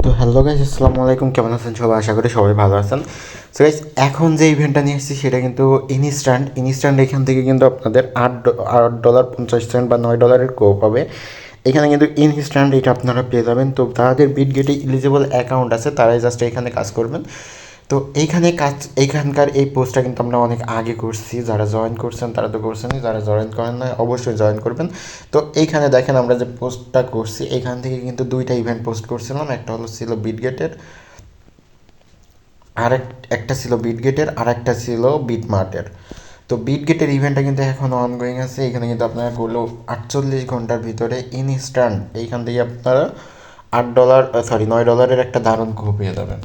তো hello guys, আসসালামু আলাইকুম। কেমন আছেন সবাই? আশা করি সবাই ভালো আছেন। সো গাইস, এখন যে ইভেন্টটা নিয়ে এসেছি সেটা কিন্তু ইনস্ট্যান্ট এখান থেকে কিন্তু আপনাদের $8.50 বা $9 কোপ হবে। এখানে কিন্তু ইনস্ট্যান্ট এটা আপনারা পেয়ে যাবেন। তো যাদের বিটগেটে এলিজিবল অ্যাকাউন্ট আছে তারাই জাস্ট এখানে কাজ করবেন। তো এইখানকার এই পোস্টটা কিন্তু আমরা অনেক আগে করছি। যারা জয়েন করছেন তারা তো করছেনই, যারা জয়েন করেন না অবশ্যই জয়েন করবেন। তো এইখানে দেখেন আমরা যে পোস্টটা করছি এখান থেকে কিন্তু দুইটা ইভেন্ট পোস্ট করছিলাম। একটা ছিল বিটগেটের, একটা ছিল বিটগেটের, আর একটা ছিল বিটমার্টের। তো বিটগেটের ইভেন্টটা কিন্তু এখন অনগোয়িং আছে। এখানে কিন্তু আপনারা করলেও 48 ঘন্টার ভিতরে ইনস্ট্যান্ট এইখান থেকে আপনারা $9 একটা দারুণ কুপন পেয়ে যাবেন।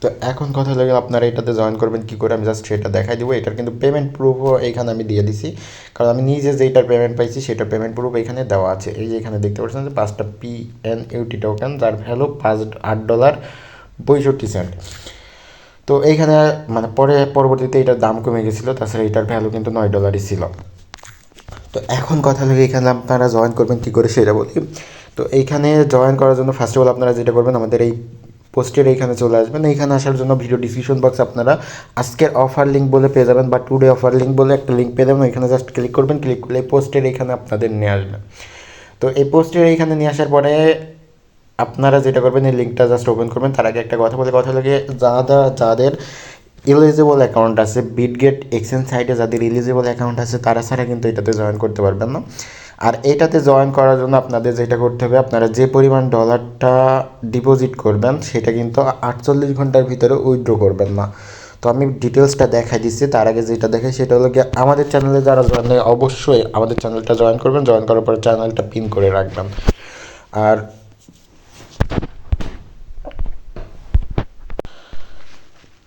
তো এখন কথা লাগে আপনারা এটাতে জয়েন করবেন কী করে, আমি জাস্ট সেটা দেখাই দেবো। এটার কিন্তু পেমেন্ট প্রুফও এইখানে আমি দিয়ে দিছি, কারণ আমি নিজে যেটার পেমেন্ট পাইছি সেটার পেমেন্ট প্রুফ এখানে দেওয়া আছে। এই যে এখানে দেখতে পাচ্ছেন যে 5টা PNUT টোকেন, যার ভ্যালু $8.65। তো এইখানে মানে পরবর্তীতে এটার দাম কমে গেছিলো, তাছাড়া এটার ভ্যালু কিন্তু $9 ছিল। তো এখন কথা লাগে এখানে আপনারা জয়েন করবেন কী করে সেটা বলি। তো এইখানে জয়েন করার জন্য ফার্স্ট অফ অল আপনারা যেটা করবেন, আমাদের এই পোস্টের এইখানে চলে আসবেন। এইখানে আসার জন্য ভিডিও ডিসক্রিপশন বক্সে আপনারা আজকের অফার লিঙ্ক বলে পেয়ে যাবেন, বা টুডে অফার লিঙ্ক বলে একটা লিঙ্ক পেয়ে যাবেন। ওইখানে জাস্ট ক্লিক করবেন, ক্লিক করলে এই পোস্টের এইখানে আপনাদের নিয়ে আসবেন। তো এই পোস্টের এইখানে নিয়ে আসার পরে আপনারা যেটা করবেন, এই লিঙ্কটা জাস্ট ওপেন করবেন। তার আগে একটা কথা লাগে, যাদের এলিজিবল অ্যাকাউন্ট আছে বিটগেট এক্সচেঞ্জ সাইটে, যাদের এলিজিবল অ্যাকাউন্ট আছে তারা ছাড়া কিন্তু এটাতে জয়েন করতে পারবেন না। আর এটাতে জয়েন করার জন্য আপনাদের যেটা করতে হবে, আপনারা যে পরিমাণ ডলারটা ডিপোজিট করবেন সেটা কিন্তু 48 ঘন্টার ভিতরে উইথড্র করবেন না। তো আমি ডিটেলসটা দেখাই দিচ্ছি। তার আগে যেটা দেখাই সেটা হলো গিয়ে, আমাদের চ্যানেলে যারা জয়েন হয় অবশ্যই আমাদের চ্যানেলটা জয়েন করবেন। জয়েন করার পরে চ্যানেলটা পিন করে রাখবেন। আর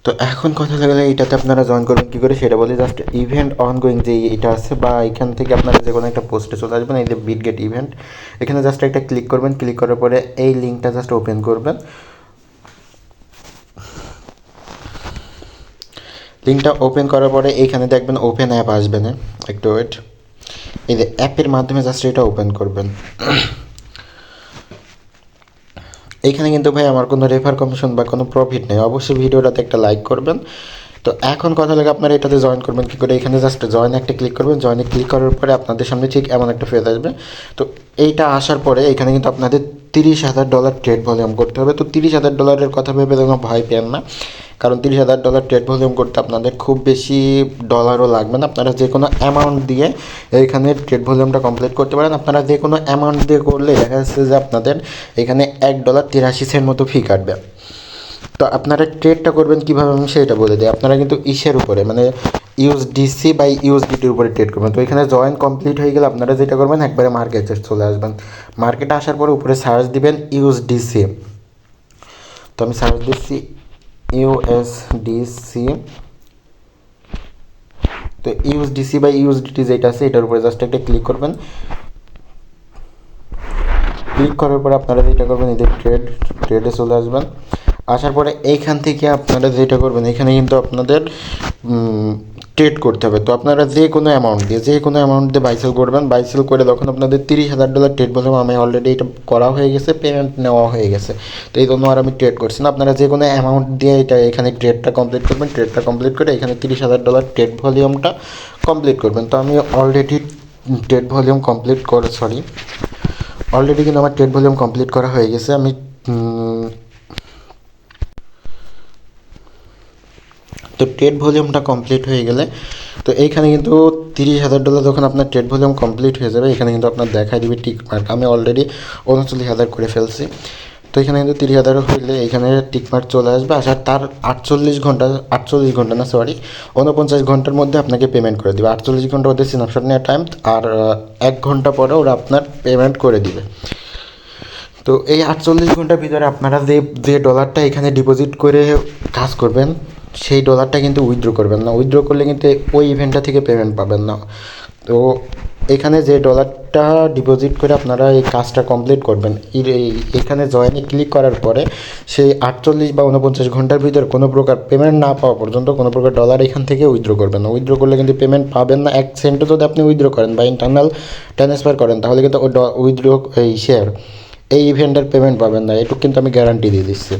তো এখন কথা লাগলে এটাতে আপনারা জয়েন করবেন কী করে সেটা বলি। জাস্ট ইভেন্ট অনগোয়িং যে এটা আছে, বা এখান থেকে আপনারা যে কোনো একটা পোস্টে চলে আসবেন, এই যে বিটগেট ইভেন্ট, এখানে জাস্ট একটা ক্লিক করবেন। ক্লিক করার পরে এই লিঙ্কটা জাস্ট ওপেন করবেন। লিঙ্কটা ওপেন করার পরে এইখানে দেখবেন ওপেন অ্যাপ আসবে না, একটু ওয়েট। এই যে অ্যাপের মাধ্যমে জাস্ট এটা ওপেন করবেন। এইখানে কিন্তু ভাই আমার কোনো রেফার কমিশন বা কোনো প্রফিট নেই। অবশ্যই ভিডিওটাতে একটা লাইক করবেন। তো এখন কথা লাগে আপনারা এটাতে জয়েন করবেন কী করে। এখানে জাস্ট জয়েন একটা ক্লিক করবেন। জয়েনে ক্লিক করার পরে আপনাদের সামনে ঠিক এমন একটা ফেজ আসবে। তো এইটা আসার পরে এখানে কিন্তু আপনাদের $30,000 ট্রেড ভলিউম করতে হবে। তো $30,000 কথা ভেবে যেন ভয় পেন না, কারণ $30,000 ট্রেড ভলিউম করতে আপনাদের খুব বেশি ডলারও লাগবে না। আপনারা যে কোনো অ্যামাউন্ট দিয়ে এইখানে ট্রেড ভলিউমটা কমপ্লিট করতে পারেন। আপনারা যে কোনো অ্যামাউন্ট দিয়ে করলে দেখা যাচ্ছে যে আপনাদের এখানে $1.83 মতো ফি কাটবে। তো আপনারা ট্রেডটা করবেন কীভাবে আমি সেটা বলে দিই। আপনারা কিন্তু ইসের উপরে মানে ইউএসডিসি বা ইউএসডিটির উপরে ট্রেড করবেন। তো এখানে জয়েন কমপ্লিট হয়ে গেলে আপনারা যেটা করবেন, একবারে মার্কেটে চলে আসবেন। মার্কেটে আসার পরে উপরে সার্চ দিবেন ইউএসডিসি। তো আমি সার্চ দিচ্ছি ইউএসডিসি। তো ইউএসডিসি বা ইউএসডিটি যেটা আছে এটার উপরে জাস্ট একটা ক্লিক করবেন। ক্লিক করার পরে আপনারা যেটা করবেন, এদের ট্রেডে চলে আসবেন। আসার পরে এইখান থেকে আপনারা যেটা করবেন, এখানে কিন্তু আপনাদের ট্রেড করতে হবে। তো আপনারা যে কোনো অ্যামাউন্ট দিয়ে বাইসেল করবেন। বাইসেল করে যখন আপনাদের $30,000 ট্রেড ভলিউম, আমি অলরেডি এটা করা হয়ে গেছে, পেমেন্ট নেওয়া হয়ে গেছে। তো এই জন্য আর আমি ট্রেড করছি না। আপনারা যে কোনো অ্যামাউন্ট দিয়ে এটা এখানে ট্রেডটা কমপ্লিট করবেন। ট্রেডটা কমপ্লিট করে এখানে $30,000 ট্রেড ভলিউমটা কমপ্লিট করবেন। তো আমি অলরেডি ট্রেড ভলিউম কমপ্লিট করে অলরেডি কিন্তু আমার ট্রেড ভলিউম কমপ্লিট করা হয়ে গেছে। আমি তো ট্রেড ভলিউমটা কমপ্লিট হয়ে গেলে, তো এইখানে কিন্তু $30,000 যখন আপনার ট্রেড ভলিউম কমপ্লিট হয়ে যাবে, এখানে কিন্তু আপনার দেখাই দিবে টিক মার্ক। আমি অলরেডি 39,000 করে ফেলছি। তো এখানে কিন্তু 30,000 হইলে এখানে টিক মার্ক চলে আসবে। আসার তার 49 ঘন্টার মধ্যে আপনাকে পেমেন্ট করে দেবে। 48 ঘন্টা ওদের স্ন্যাপশট নেওয়ার টাইম, আর 1 ঘন্টা পরে ওরা আপনার পেমেন্ট করে দিবে। তো এই 48 ঘন্টার ভিতরে আপনারা যে ডলারটা এখানে ডিপোজিট করে কাজ করবেন, সেই ডলারটা কিন্তু উইথড্র করবেন না। উইথড্র করলে কিন্তু ওই ইভেন্টটা থেকে পেমেন্ট পাবেন না। তো এখানে যে ডলারটা ডিপোজিট করে আপনারা এই কাজটা কমপ্লিট করবেন, এখানে জয়েনে ক্লিক করার পরে সেই 48 বা 49 ঘন্টার ভিতরে কোনো প্রকার পেমেন্ট না পাওয়া পর্যন্ত কোনো প্রকার ডলার এখান থেকে উইথড্র করবেন না। উইথড্র করলে কিন্তু পেমেন্ট পাবেন না। 1 সেন্টও যদি আপনি উইথড্র করেন বা ইন্টারনাল ট্রান্সফার করেন, তাহলে কিন্তু উইথড্র এই শেয়ার এই ইভেন্টের পেমেন্ট পাবেন না, এটুকু কিন্তু আমি গ্যারান্টি দিয়ে দিচ্ছি।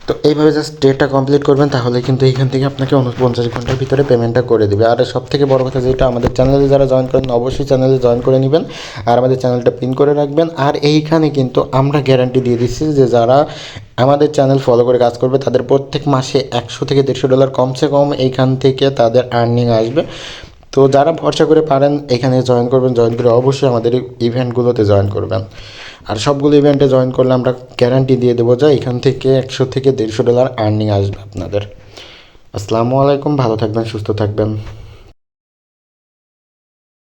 তো এইভাবে জাস্ট ডেটটা কমপ্লিট করবেন, তাহলে কিন্তু এইখান থেকে আপনাকে 49 ঘন্টার ভিতরে পেমেন্টটা করে দেবে। আর সব থেকে বড় কথা যেটা, আমাদের চ্যানেলে যারা জয়েন করেন অবশ্যই চ্যানেলে জয়েন করে নেবেন, আর আমাদের চ্যানেলটা পিন করে রাখবেন। আর এইখানে কিন্তু আমরা গ্যারান্টি দিয়ে দিচ্ছি যে যারা আমাদের চ্যানেল ফলো করে কাজ করবে তাদের প্রত্যেক মাসে $100 থেকে $150 কমসে কম এইখান থেকে তাদের আর্নিং আসবে। তো যারা ভরসা করে পারেন এখানে জয়েন করবেন, জয়েন করে অবশ্যই আমাদের ইভেন্টগুলোতে জয়েন করবেন। আর সবগুলো ইভেন্টে জয়েন করলে আমরা গ্যারান্টি দিয়ে দেবো যে এখান থেকে $100 থেকে $150 আর্নিং আসবে আপনাদের। আসসালামু আলাইকুম, ভালো থাকবেন, সুস্থ থাকবেন।